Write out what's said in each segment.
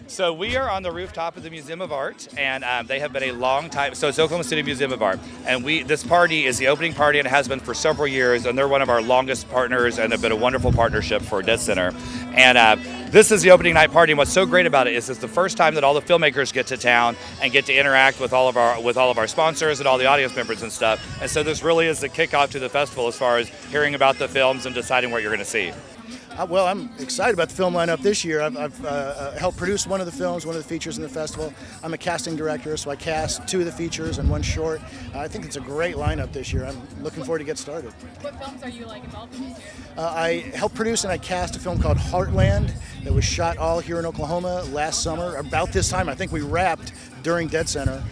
So we are on the rooftop of the Museum of Art, and they have been a long time. So it's Oklahoma City Museum of Art, and this party is the opening party, and it has been for several years. And they're one of our longest partners, and have been a wonderful partnership for deadCENTER. And this is the opening night party. And what's so great about it is it's the first time that all the filmmakers get to town and get to interact with all of our sponsors and all the audience members and stuff. And so this really is the kickoff to the festival as far as hearing about the films and deciding what you're going to see. Well, I'm excited about the film lineup this year. I've helped produce one of the films, one of the features in the festival. I'm a casting director, so I cast 2 of the features and 1 short. I think it's a great lineup this year. I'm looking forward to get started. What films are you involved in this year? I helped produce and I cast a film called Heartland that was shot all here in Oklahoma last summer. About this time, I think we wrapped during deadCENTER.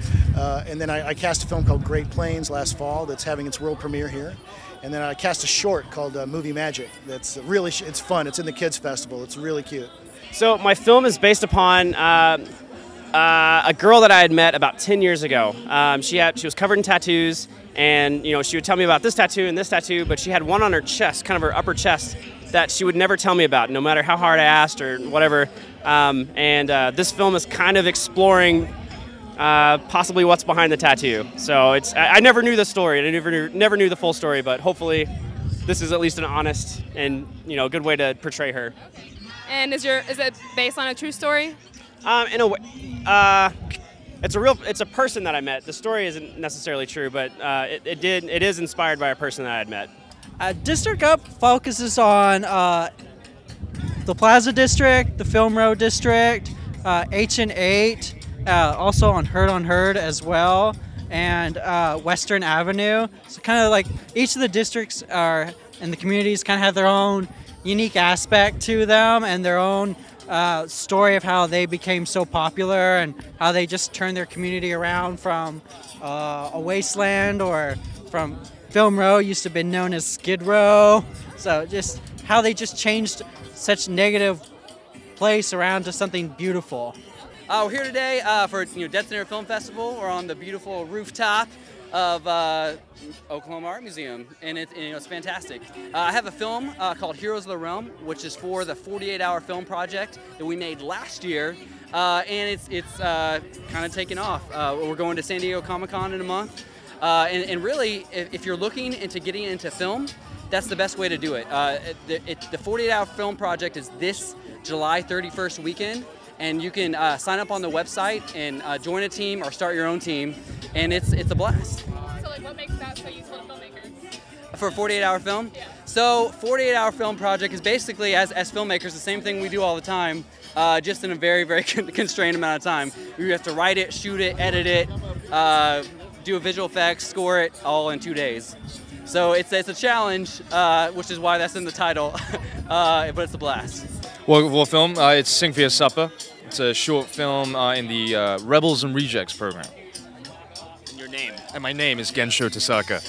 And then I cast a film called Great Plains last fall that's having its world premiere here. And then I cast a short called Movie Magic. That's really, it's fun. It's in the Kids Festival. It's really cute. So my film is based upon a girl that I had met about 10 years ago. She was covered in tattoos, and she would tell me about this tattoo, but she had one on her chest, kind of her upper chest, that she would never tell me about, no matter how hard I asked or whatever. This film is kind of exploring possibly what's behind the tattoo. So I never knew the story, and I never knew the full story, but hopefully this is at least an honest and good way to portray her. And is it based on a true story? In a way, it's a person that I met. The story isn't necessarily true, but it is inspired by a person that I had met. District Up focuses on the Plaza District, the Film Road District, H&8. Also on Herd as well, and Western Avenue. So kind of like each of the districts and the communities kind of have their own unique aspect to them and their own story of how they became so popular and how they just turned their community around from a wasteland, or from Film Row used to have been known as Skid Row. So just how they just changed such negative place around to something beautiful. We're here today for deadCENTER Film Festival. We're on the beautiful rooftop of Oklahoma Art Museum, and it's fantastic. I have a film called Heroes of the Realm, which is for the 48-hour film project that we made last year, and it's kind of taken off. We're going to San Diego Comic-Con in a month, and really, if you're looking into getting into film, that's the best way to do it. The 48-hour film project is this July 31st weekend. And you can sign up on the website and join a team or start your own team, and it's a blast. So what makes that so useful to filmmakers? For a 48-hour film? Yeah. So 48-hour film project is basically, as filmmakers, the same thing we do all the time, just in a very, very constrained amount of time. You have to write it, shoot it, edit it, do a visual effects, score it, all in 2 days. So it's a challenge, which is why that's in the title, but it's a blast. Well, film, it's Sing for Your Supper. It's a short film in the Rebels and Rejects program. And your name? And my name is Gensho Tasaka.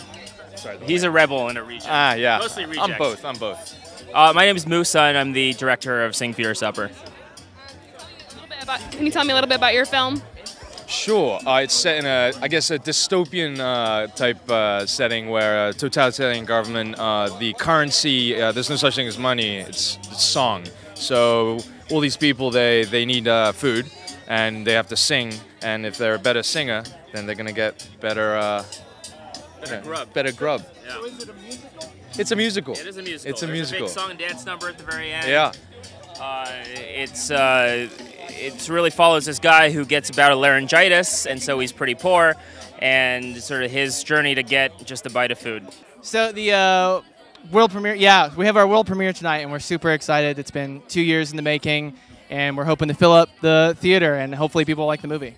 Sorry, he's a rebel and a reject. Yeah. Mostly rejects. I'm both. My name is Musa, and I'm the director of Sing for Your Supper. Can you tell me a little bit about your film? Sure. It's set in a dystopian type setting where a totalitarian government, the currency, there's no such thing as money, it's song. So all these people, they need food, and they have to sing, and if they're a better singer, then they're going to get better grub. Yeah. So is it a musical? It's a musical. It is a musical. It's a musical. There's a big song and dance number at the very end. Yeah. It really follows this guy who gets about a laryngitis, and so he's pretty poor, and sort of his journey to get just a bite of food. So the world premiere, we have our world premiere tonight, and we're super excited. It's been 2 years in the making, and we're hoping to fill up the theater, and hopefully people like the movie.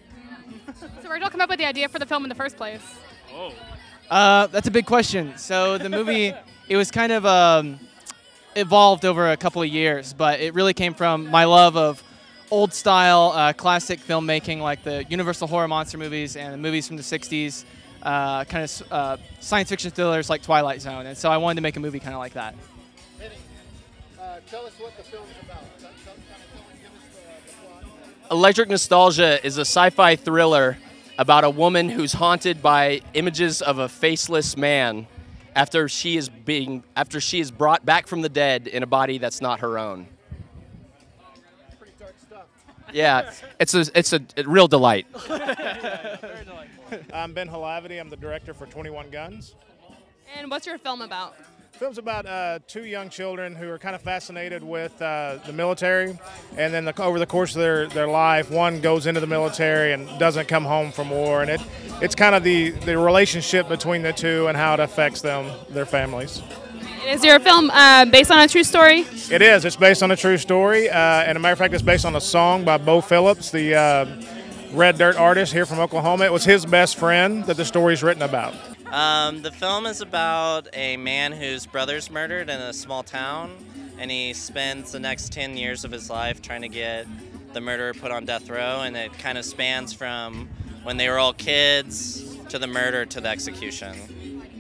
So where did you come up with the idea for the film in the first place? That's a big question. So the movie, it was kind of evolved over a couple of years, but it really came from my love of old style classic filmmaking, like the Universal horror monster movies and the movies from the 60s, kind of science fiction thrillers like Twilight Zone. And so I wanted to make a movie kind of like that. Tell us what the film's about. Give us the plot. Electric Nostalgia is a sci-fi thriller about a woman who's haunted by images of a faceless man after she is brought back from the dead in a body that's not her own. Pretty dark stuff. Yeah, it's a real delight. I'm Ben Halavity. I'm the director for 21 Guns. And what's your film about? The film's about two young children who are kind of fascinated with the military, and then over the course of their life, one goes into the military and doesn't come home from war, and it's kind of the relationship between the two and how it affects them, their families. Is your film based on a true story? It is. It's based on a true story, and as a matter of fact, it's based on a song by Bo Phillips, the Red Dirt artist here from Oklahoma. It was his best friend that the story's written about. The film is about a man whose brother's murdered in a small town, and he spends the next 10 years of his life trying to get the murderer put on death row, and it kind of spans from when they were all kids to the murder to the execution.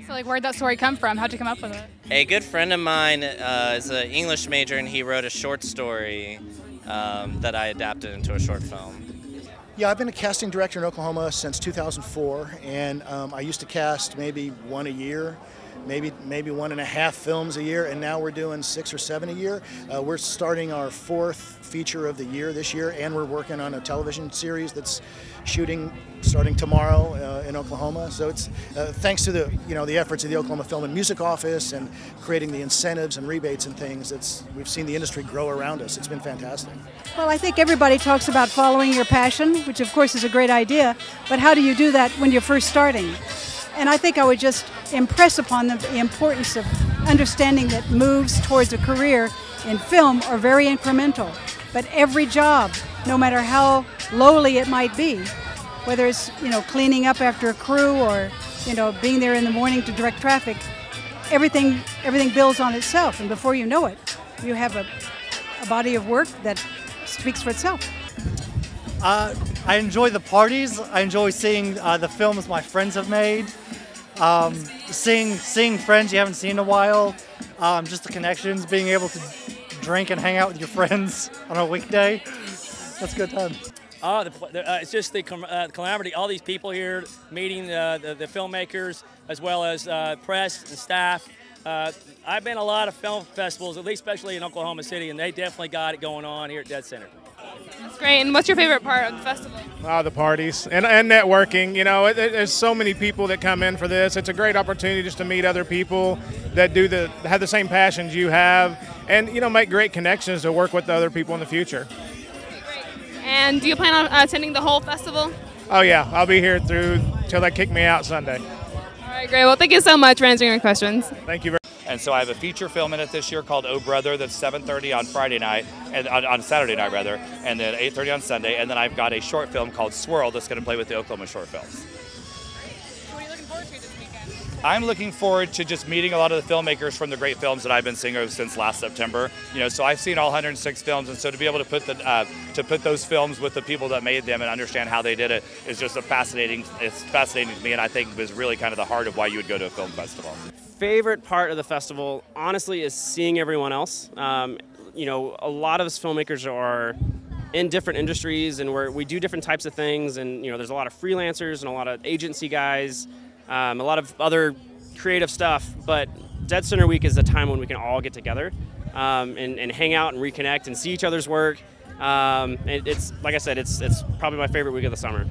So like, where'd that story come from? How'd you come up with it? A good friend of mine is an English major, and he wrote a short story that I adapted into a short film. Yeah, I've been a casting director in Oklahoma since 2004, and I used to cast maybe one a year, maybe 1.5 films a year, and now we're doing 6 or 7 a year. We're starting our 4th feature of the year this year, and we're working on a television series that's shooting starting tomorrow in Oklahoma. So it's thanks to the efforts of the Oklahoma Film and Music Office and creating the incentives and rebates and things. We've seen the industry grow around us. It's been fantastic. Well, I think everybody talks about following your passion, which of course is a great idea, but how do you do that when you're first starting? And I think I would just impress upon them the importance of understanding that moves towards a career in film are very incremental. But every job, no matter how lowly it might be, whether it's cleaning up after a crew or being there in the morning to direct traffic, everything builds on itself, and before you know it, you have a body of work that speaks for itself. I enjoy the parties. I enjoy seeing the films my friends have made. Seeing friends you haven't seen in a while. Just the connections, being able to drink and hang out with your friends on a weekday. That's a good time. It's just the calamity. All these people here meeting the filmmakers as well as press and staff. I've been to a lot of film festivals, at least especially in Oklahoma City, and they definitely got it going on here at deadCENTER. That's great. And what's your favorite part of the festival? The parties and networking. There's so many people that come in for this. It's a great opportunity just to meet other people that have the same passions you have, and make great connections to work with the other people in the future. And do you plan on attending the whole festival? Oh yeah, I'll be here till they kick me out Sunday. All right, great. Well, thank you so much for answering our questions. Thank you very much. And so I have a feature film in it this year called Oh Brother that's 7:30 on Friday night, and on Saturday night rather, and then 8:30 on Sunday. And then I've got a short film called Swirl that's going to play with the Oklahoma Short Films. What are you looking forward to this weekend? I'm looking forward to just meeting a lot of the filmmakers from the great films that I've been seeing since last September. So I've seen all 106 films, and so to be able to put those films with the people that made them and understand how they did it is just fascinating to me, and I think was really kind of the heart of why you would go to a film festival. Favorite part of the festival, honestly, is seeing everyone else. A lot of us filmmakers are in different industries, and we do different types of things, and there's a lot of freelancers and a lot of agency guys, a lot of other creative stuff, but deadCENTER Week is a time when we can all get together and hang out and reconnect and see each other's work. It's like I said, it's probably my favorite week of the summer.